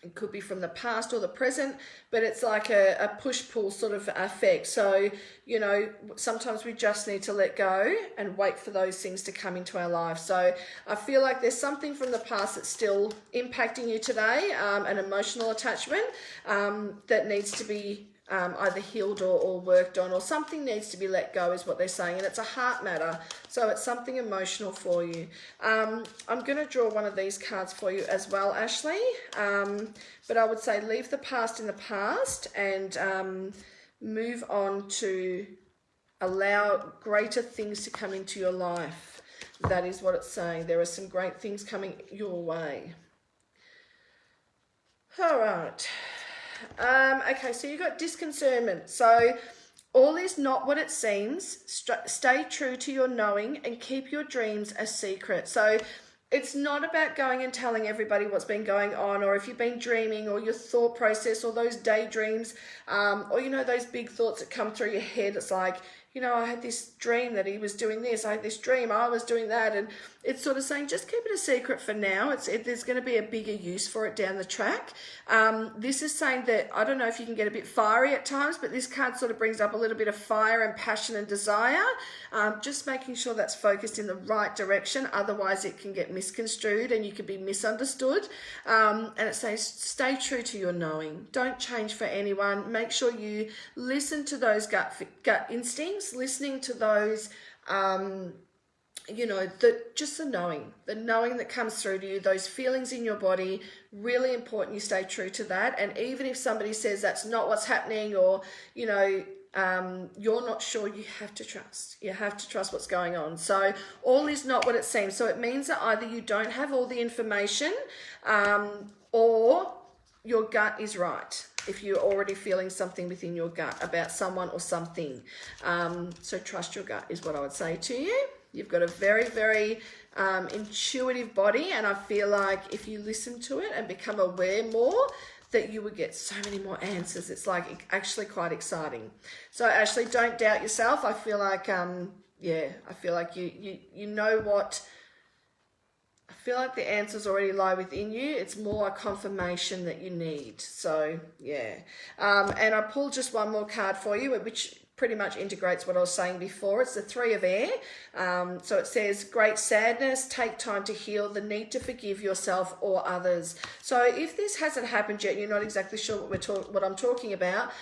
It could be from the past or the present, but it's like a push-pull sort of effect. So, you know, sometimes we just need to let go and wait for those things to come into our life. So I feel like there's something from the past that's still impacting you today, an emotional attachment that needs to be either healed or worked on, or something needs to be let go is what they're saying, and it's a heart matter, so it's something emotional for you. I'm going to draw one of these cards for you as well, Ashley, but I would say leave the past in the past and move on to allow greater things to come into your life. That is what it's saying. There are some great things coming your way. All right. Okay, so you got disconcernment. So all is not what it seems. Stay true to your knowing and keep your dreams a secret. So it's not about going and telling everybody what's been going on, or if you've been dreaming, or your thought process, or those daydreams, or, you know, those big thoughts that come through your head. It's like, you know, I had this dream that he was doing this. I had this dream I was doing that. And it's sort of saying, just keep it a secret for now. There's going to be a bigger use for it down the track. This is saying that, I don't know if you can get a bit fiery at times, but this card sort of brings up a little bit of fire and passion and desire. Just making sure that's focused in the right direction. Otherwise, it can get misconstrued and you can be misunderstood. And it says, stay true to your knowing. Don't change for anyone. Make sure you listen to those gut instincts, listening to those, you know, just the knowing that comes through to you, those feelings in your body, really important you stay true to that. And even if somebody says that's not what's happening, or, you know, you're not sure, you have to trust. You have to trust what's going on. So all is not what it seems. So it means that either you don't have all the information, or your gut is right if you're already feeling something within your gut about someone or something. So trust your gut is what I would say to you. You've got a very, very intuitive body, and I feel like if you listen to it and become aware more, that you would get so many more answers. It's like actually quite exciting. So Ashley, don't doubt yourself. I feel like, I feel like you know what, I feel like the answers already lie within you. It's more a confirmation that you need. So yeah. And I pulled just one more card for you, which pretty much integrates what I was saying before. It's the Three of Air. So it says, great sadness, take time to heal, the need to forgive yourself or others. So if this hasn't happened yet, you're not exactly sure what I'm talking about,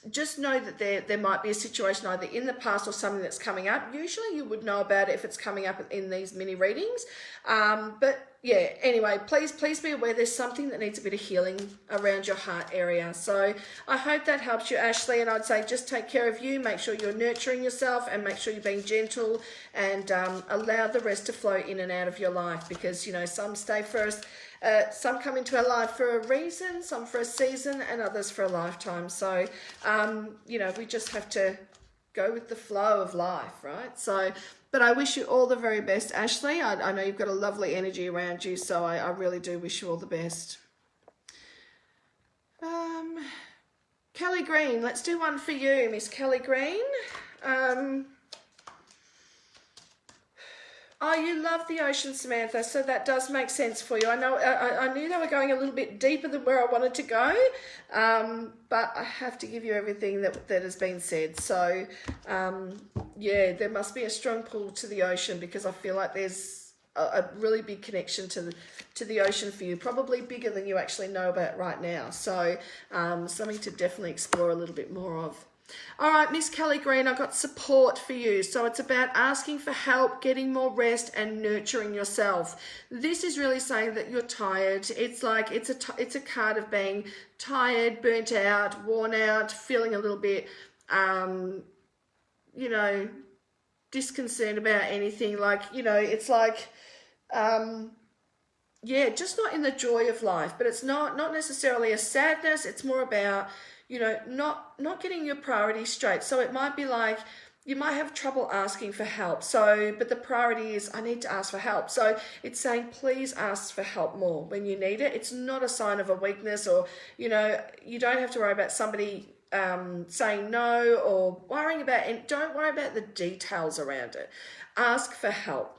just know that there might be a situation either in the past or something that's coming up. Usually you would know about it if it's coming up in these mini readings. But yeah, anyway, please be aware there's something that needs a bit of healing around your heart area. So I hope that helps you, Ashley. And I'd say just take care of you, make sure you're nurturing yourself, and make sure you're being gentle, and allow the rest to flow in and out of your life, because, you know, some stay first. Some come into our life for a reason, some for a season, and others for a lifetime. So, you know, we just have to go with the flow of life, right? So, but I wish you all the very best, Ashley. I know you've got a lovely energy around you, so I really do wish you all the best. Kelly Green, let's do one for you, Miss Kelly Green. Oh, you love the ocean, Samantha, so that does make sense for you. I know I knew they were going a little bit deeper than where I wanted to go, but I have to give you everything that has been said. So, yeah, there must be a strong pull to the ocean, because I feel like there's a really big connection to the ocean for you, probably bigger than you actually know about right now. So, something to definitely explore a little bit more of. All right, Miss Kelly Green, I've got support for you. So it's about asking for help, getting more rest, and nurturing yourself. This is really saying that you're tired. It's like it's a card of being tired, burnt out, worn out, feeling a little bit, you know, disconcerted about anything. Like, you know, it's like, yeah, just not in the joy of life. But it's not necessarily a sadness. It's more about, you know, not getting your priorities straight. So it might be like you might have trouble asking for help. So, but the priority is, I need to ask for help. So it's saying, please ask for help more when you need it. It's not a sign of a weakness, or, you know, you don't have to worry about somebody saying no or worrying about, and don't worry about the details around it. Ask for help.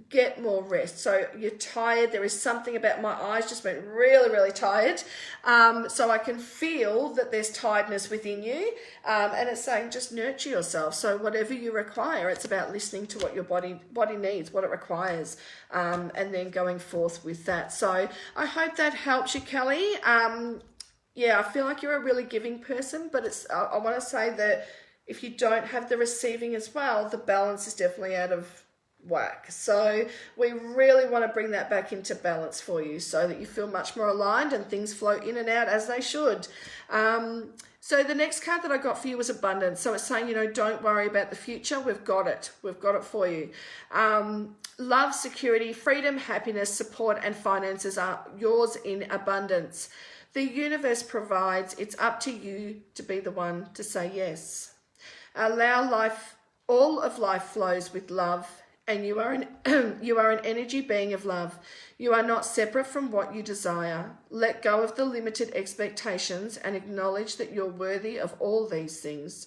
Get more rest. So you're tired. There is something about, my eyes just went really, really tired. So I can feel that there's tiredness within you. And it's saying just nurture yourself. So whatever you require, it's about listening to what your body needs, what it requires, and then going forth with that. So I hope that helps you, Kelly. Yeah, I feel like you're a really giving person, but I want to say that if you don't have the receiving as well, the balance is definitely out of whack. So we really want to bring that back into balance for you, so that you feel much more aligned and things flow in and out as they should. So the next card that I got for you was abundance. So it's saying, you know, don't worry about the future. We've got it. We've got it for you. Love, security, freedom, happiness, support, and finances are yours in abundance. The universe provides. It's up to you to be the one to say yes. Allow life, all of life flows with love. And you are an energy being of love. You are not separate from what you desire. Let go of the limited expectations and acknowledge that you're worthy of all these things.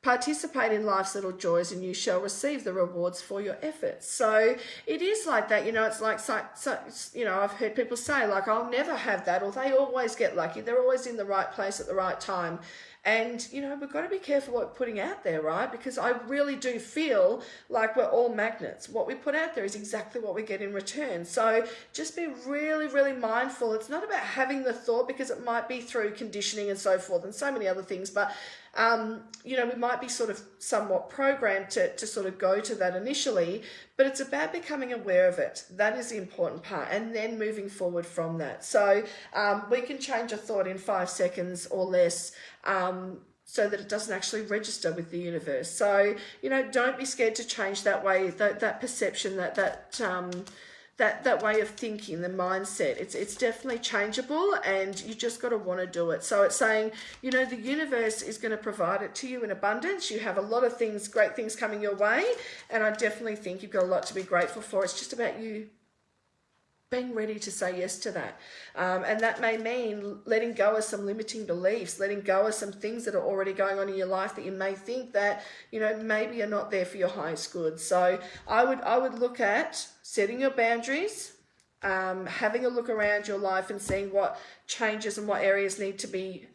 Participate in life's little joys, and you shall receive the rewards for your efforts. So it is like that, you know. It's like, so you know, I've heard people say, like, I'll never have that, or they always get lucky. They're always in the right place at the right time. And, you know, we've got to be careful what we're putting out there, right? Because I really do feel like we're all magnets. What we put out there is exactly what we get in return. So just be really, really mindful. It's not about having the thought, because it might be through conditioning and so forth and so many other things. But, you know, we might be sort of somewhat programmed to sort of go to that initially, but it's about becoming aware of it. That is the important part, and then moving forward from that. So we can change a thought in 5 seconds or less. so that it doesn't actually register with the universe. So, you know, don't be scared to change that way, that perception, that way of thinking, the mindset. It's definitely changeable, and you just got to want to do it. So it's saying, you know, the universe is going to provide it to you in abundance. You have a lot of things, great things coming your way, and I definitely think you've got a lot to be grateful for. It's just about you being ready to say yes to that. And that may mean letting go of some limiting beliefs, letting go of some things that are already going on in your life that you may think that, you know, maybe are not there for your highest good. So I would look at setting your boundaries, having a look around your life and seeing what changes and what areas need to be,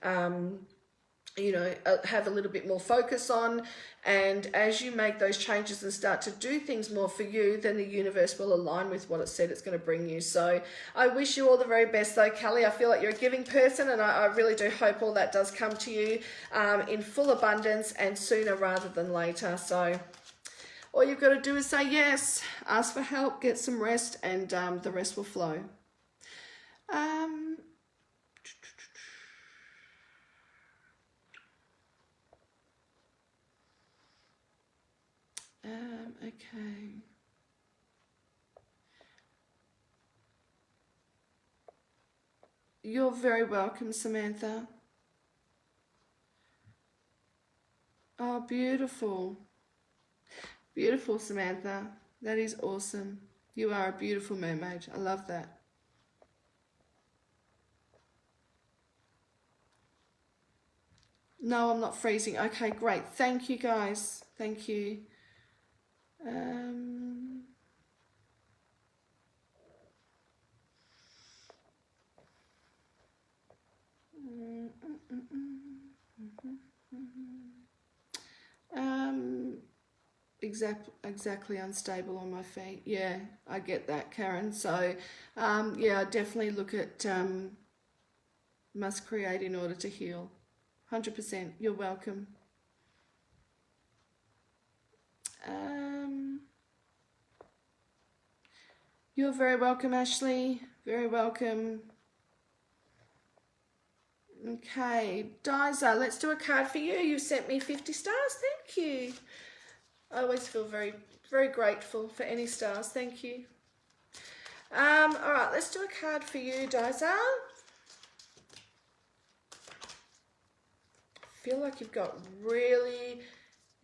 you know, have a little bit more focus on. And as you make those changes and start to do things more for you, then the universe will align with what it said it's going to bring you. So I wish you all the very best though, Kelly. I feel like you're a giving person, and I really do hope all that does come to you in full abundance and sooner rather than later. So all you've got to do is say yes, ask for help, get some rest, and the rest will flow. Okay. You're very welcome, Samantha. Oh, beautiful. Beautiful, Samantha. That is awesome. You are a beautiful mermaid. I love that. No, I'm not freezing. Okay, great. Thank you, guys. Thank you. Exactly unstable on my feet. Yeah, I get that, Karen. So, yeah, I definitely look at must create in order to heal. 100%. You're welcome. You're very welcome, Ashley. Very welcome. Okay, Diza, let's do a card for you. You sent me 50 stars. Thank you. I always feel very, very grateful for any stars. Thank you. All right, let's do a card for you, Diza. I feel like you've got really,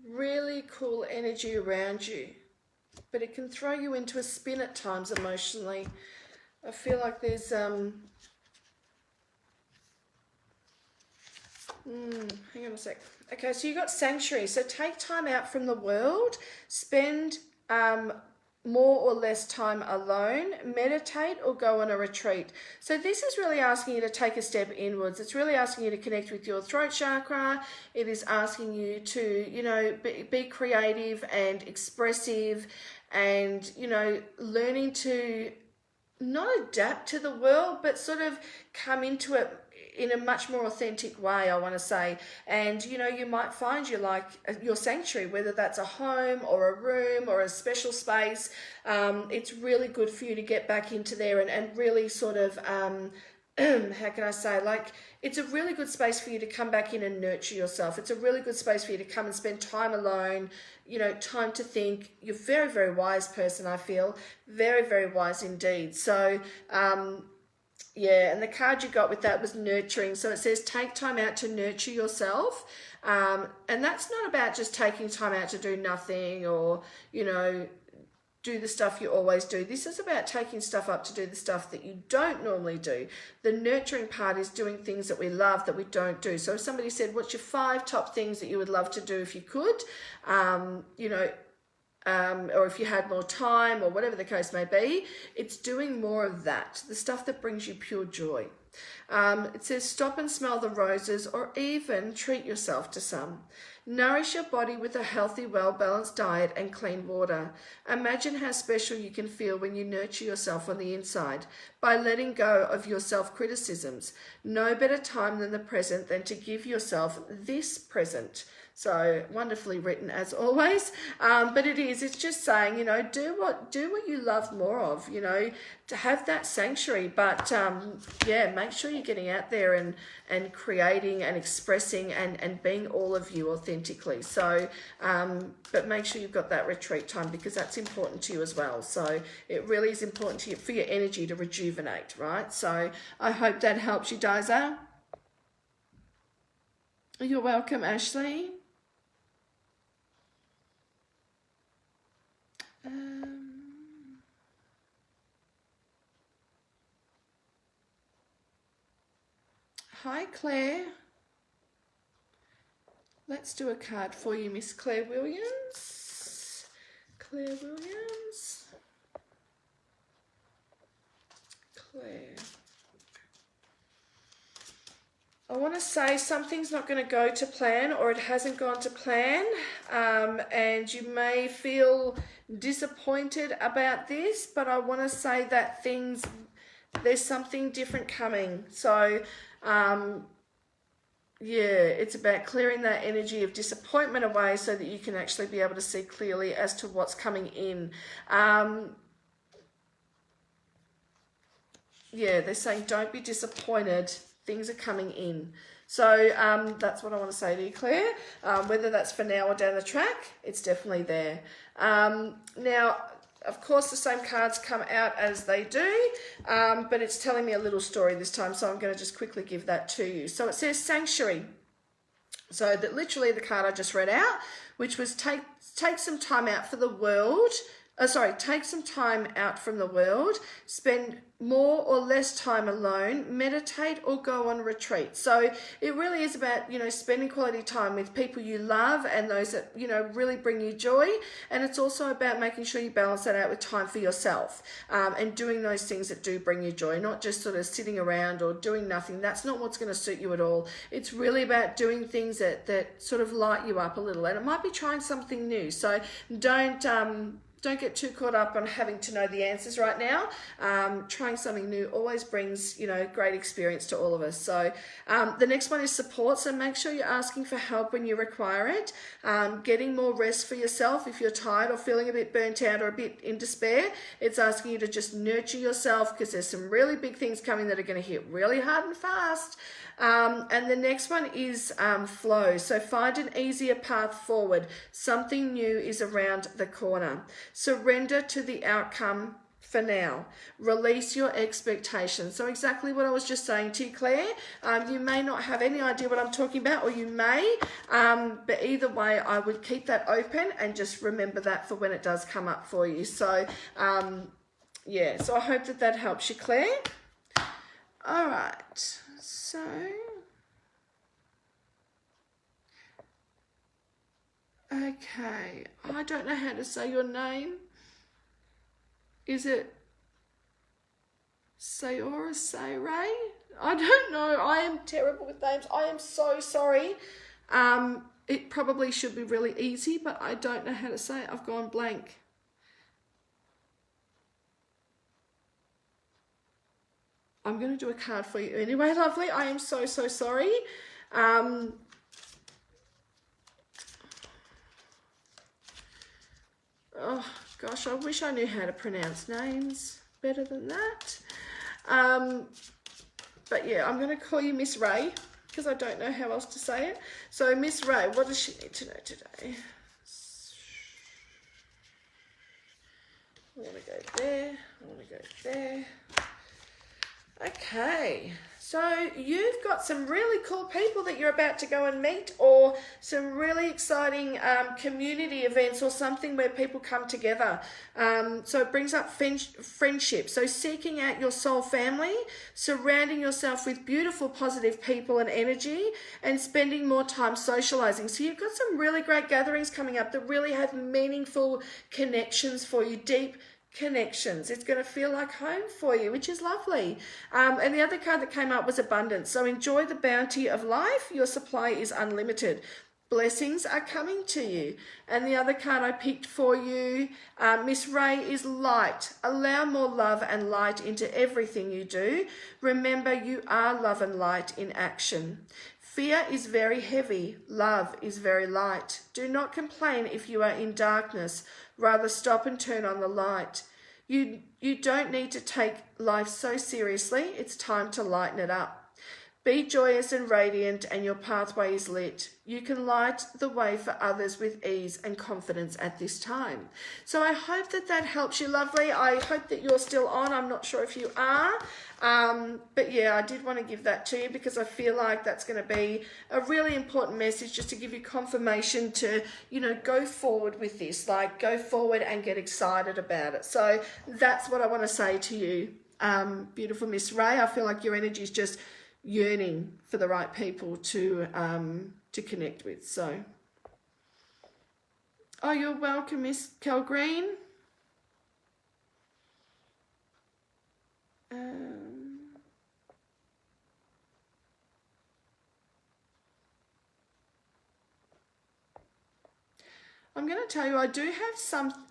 really cool energy around you, but it can throw you into a spin at times emotionally. I feel like there's hang on a sec. Okay, so you got sanctuary. So take time out from the world, spend more or less time alone, meditate or go on a retreat. So this is really asking you to take a step inwards. It's really asking you to connect with your throat chakra. It is asking you to, you know, be creative and expressive, and, you know, learning to not adapt to the world, but sort of come into it in a much more authentic way, I want to say. And, you know, you might find you like your sanctuary, whether that's a home or a room or a special space. It's really good for you to get back into there and really sort of, how can I say, like, it's a really good space for you to come back in and nurture yourself. It's a really good space for you to come and spend time alone, you know, time to think. You're a very, very wise person, I feel. Very, very wise indeed. So, yeah, and the card you got with that was nurturing. So it says take time out to nurture yourself. And that's not about just taking time out to do nothing or, you know, do the stuff you always do. This is about taking stuff up to do the stuff that you don't normally do. The nurturing part is doing things that we love that we don't do. So if somebody said, what's your 5 top things that you would love to do if you could, you know, or if you had more time or whatever the case may be, it's doing more of that, the stuff that brings you pure joy. It says stop and smell the roses, or even treat yourself to some. Nourish your body with a healthy, well-balanced diet and clean water. Imagine how special you can feel when you nurture yourself on the inside by letting go of your self-criticisms. No better time than the present than to give yourself this present. So wonderfully written as always. But it's just saying, do what you love more of, to have that sanctuary. But make sure you're getting out there and creating and expressing and being all of you authentically. So, but make sure you've got that retreat time, because that's important to you as well. So it really is important to you for your energy to rejuvenate, right? So I hope that helps you, Diza. You're welcome, Ashley. Hi, Claire. Let's do a card for you, Miss Claire Williams. Claire Williams. Claire. I want to say something's not going to go to plan, or it hasn't gone to plan, and you may feel disappointed about this, but I want to say that there's something different coming. So it's about clearing that energy of disappointment away so that you can actually be able to see clearly as to what's coming in. They're saying don't be disappointed. Things are coming in. So that's what I want to say to you, Claire. Whether that's for now or down the track, it's definitely there. Now, of course, the same cards come out as they do, but it's telling me a little story this time, so I'm going to just quickly give that to you. So it says sanctuary. So that literally the card I just read out, which was take some time out for the world. Take some time out from the world, spend more or less time alone, meditate or go on retreat. So it really is about, spending quality time with people you love and those that, really bring you joy. And it's also about making sure you balance that out with time for yourself, and doing those things that do bring you joy, not just sort of sitting around or doing nothing. That's not what's going to suit you at all. It's really about doing things that sort of light you up a little, and it might be trying something new. So don't get too caught up on having to know the answers right now. Trying something new always brings, great experience to all of us. So the next one is support. So make sure you're asking for help when you require it. Getting more rest for yourself if you're tired or feeling a bit burnt out or a bit in despair. It's asking you to just nurture yourself, because there's some really big things coming that are going to hit really hard and fast. And the next one is flow. So find an easier path forward. Something new is around the corner. Surrender to the outcome for now. Release your expectations. So exactly what I was just saying to you, Claire. You may not have any idea what I'm talking about, or you may, but either way, I would keep that open and just remember that for when it does come up for you. So, so I hope that helps you, Claire. All right. So, okay, I don't know how to say your name. Is it Say or Say Ray? I don't know. I am terrible with names. I am so sorry. It probably should be really easy, but I don't know how to say it. I've gone blank. I'm going to do a card for you anyway, lovely. I am so sorry. Oh, gosh, I wish I knew how to pronounce names better than that. But yeah, I'm going to call you Miss Ray, because I don't know how else to say it. So Miss Ray, what does she need to know today? I want to go there. I want to go there. Okay, so you've got some really cool people that you're about to go and meet, or some really exciting community events or something where people come together. So it brings up friendship. So seeking out your soul family, surrounding yourself with beautiful, positive people and energy, and spending more time socializing. So you've got some really great gatherings coming up that really have meaningful connections for you, deep connections. It's going to feel like home for you, which is lovely. And the other card that came up was abundance. So enjoy the bounty of life. Your supply is unlimited. Blessings are coming to you. And the other card I picked for you, Miss Ray, is light. Allow more love and light into everything you do. Remember, you are love and light in action. Fear is very heavy. Love is very light. Do not complain if you are in darkness. Rather stop and turn on the light. You don't need to take life so seriously. It's time to lighten it up. Be joyous and radiant, and your pathway is lit. You can light the way for others with ease and confidence at this time. So I hope that that helps you, lovely. I hope that you're still on. I'm not sure if you are. But yeah, I did want to give that to you because I feel like that's going to be a really important message just to give you confirmation to, you know, go forward with this. Like, go forward and get excited about it. So that's what I want to say to you, beautiful Miss Ray. I feel like your energy is just yearning for the right people to connect with. So, oh, you're welcome, Miss Cal Green. I'm going to tell you, I do have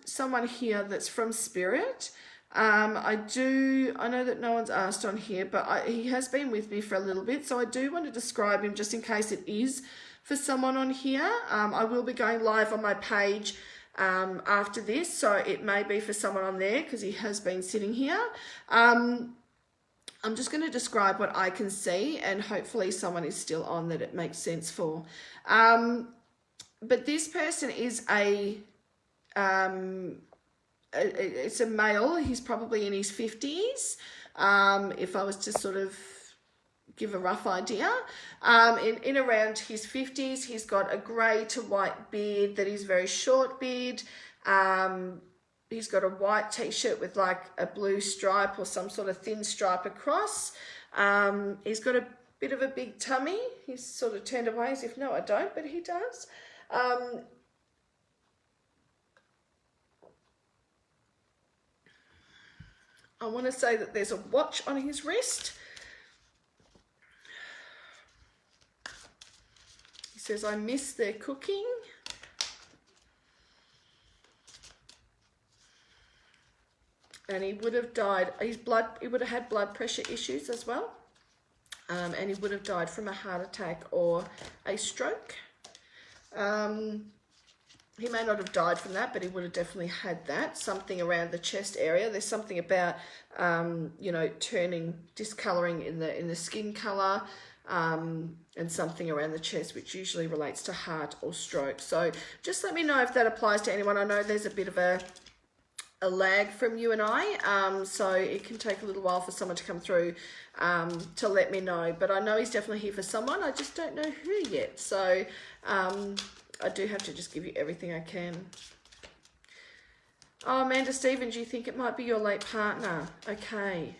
someone here that's from Spirit. I know that no one's asked on here, but he has been with me for a little bit, so I do want to describe him just in case it is for someone on here. I will be going live on my page after this, so it may be for someone on there because he has been sitting here. I'm just going to describe what I can see, and hopefully someone is still on that it makes sense for. But this person is it's a male. He's probably in his 50s. If I was to sort of give a rough idea, in around his 50s, he's got a grey to white beard that is very short beard. He's got a white t-shirt with like a blue stripe or some sort of thin stripe across. He's got a bit of a big tummy. He's sort of turned away as if, no, I don't, but he does. I want to say that there's a watch on his wrist. He says, I miss their cooking. And he would have died. He would have had blood pressure issues as well. And he would have died from a heart attack or a stroke. He may not have died from that, but he would have definitely had that. Something around the chest area. There's something about, you know, discolouring in the skin colour, and something around the chest, which usually relates to heart or stroke. So just let me know if that applies to anyone. I know there's a bit of a lag from you and I, so it can take a little while for someone to come through to let me know. But I know he's definitely here for someone. I just don't know who yet. So I do have to just give you everything I can. Oh, Amanda Stevens, you think it might be your late partner? Okay.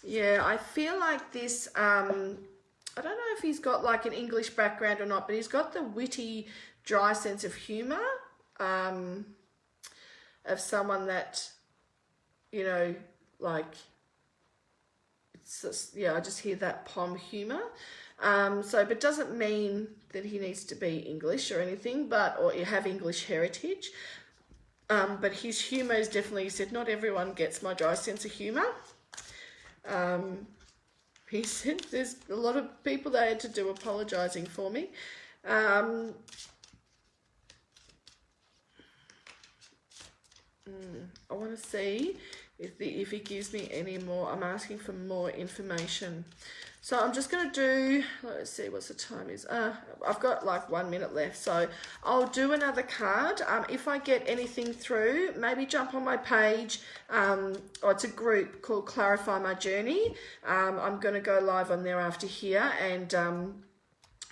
Yeah, I feel like this, I don't know if he's got like an English background or not, but he's got the witty, dry sense of humour, of someone that, you know, like, it's just, yeah, I just hear that pom humour. But doesn't mean that he needs to be English or anything, or have English heritage. But his humour is definitely, he said, not everyone gets my dry sense of humour. He said there's a lot of people they had to do apologising for me. I want to see if he gives me any more. I'm asking for more information. So I'm just going to do, let's see what's the time is. I've got like 1 minute left. So I'll do another card. If I get anything through, maybe jump on my page. Or it's a group called Clarify My Journey. I'm going to go live on there after here, and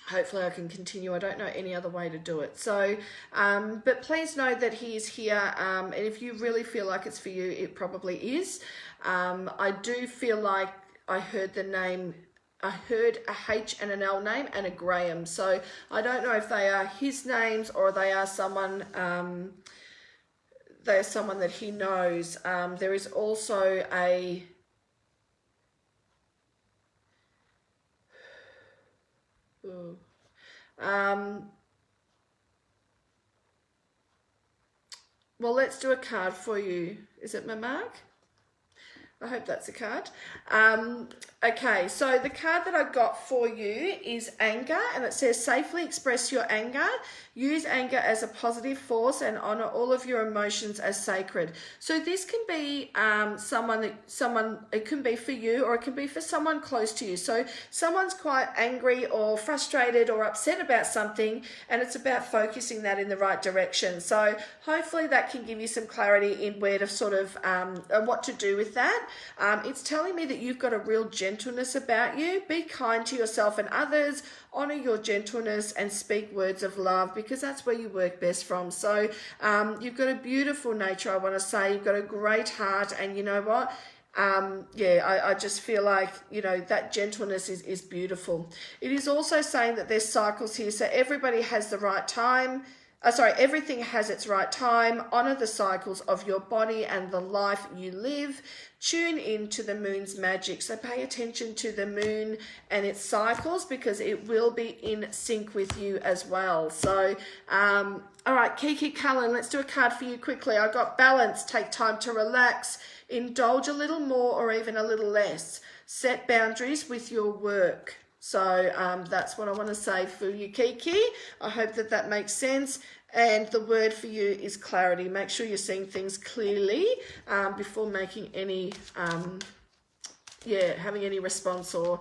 hopefully I can continue. I don't know any other way to do it. So, but please know that he is here. And if you really feel like it's for you, it probably is. I do feel like I heard the name, I heard a H and an L name and a Graham. So I don't know if they are his names or they are someone, that he knows. There is also a, well, let's do a card for you. Is it my mark? I hope that's a card. Okay, so the card that I got for you is anger, and it says safely express your anger. Use anger as a positive force and honor all of your emotions as sacred. So this can be it can be for you, or it can be for someone close to you. So someone's quite angry or frustrated or upset about something, and it's about focusing that in the right direction. So hopefully that can give you some clarity in where to sort of what to do with that. It's telling me that you've got a real gentleness about you. Be kind to yourself and others. Honor your gentleness and speak words of love, because that's where you work best from. So you've got a beautiful nature, I want to say. You've got a great heart, and you know what? I just feel like, you know, that gentleness is beautiful. It is also saying that there's cycles here. So everybody has the right time. Everything has its right time. Honor the cycles of your body and the life you live. Tune into the moon's magic. So pay attention to the moon and its cycles, because it will be in sync with you as well. So, all right, Kiki Cullen, let's do a card for you quickly. I got balance. Take time to relax. Indulge a little more or even a little less. Set boundaries with your work. So that's what I want to say for you, Kiki. I hope that makes sense. And the word for you is clarity. Make sure you're seeing things clearly before making any, having any response or,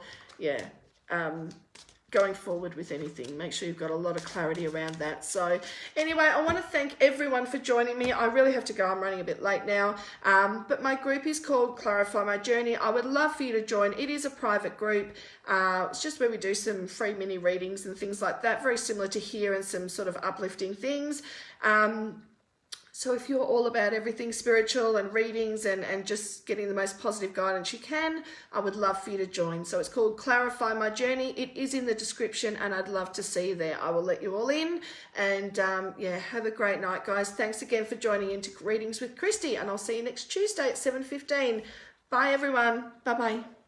going forward with anything. Make sure you've got a lot of clarity around that. So anyway, I want to thank everyone for joining me. I really have to go. I'm running a bit late now. But my group is called Clarify My Journey. I would love for you to join. It is a private group. It's just where we do some free mini readings and things like that, very similar to here, and some sort of uplifting things. So if you're all about everything spiritual and readings and just getting the most positive guidance you can, I would love for you to join. So it's called Clarify My Journey. It is in the description, and I'd love to see you there. I will let you all in. And have a great night, guys. Thanks again for joining into Readings with Christy, and I'll see you next Tuesday at 7:15. Bye, everyone. Bye-bye.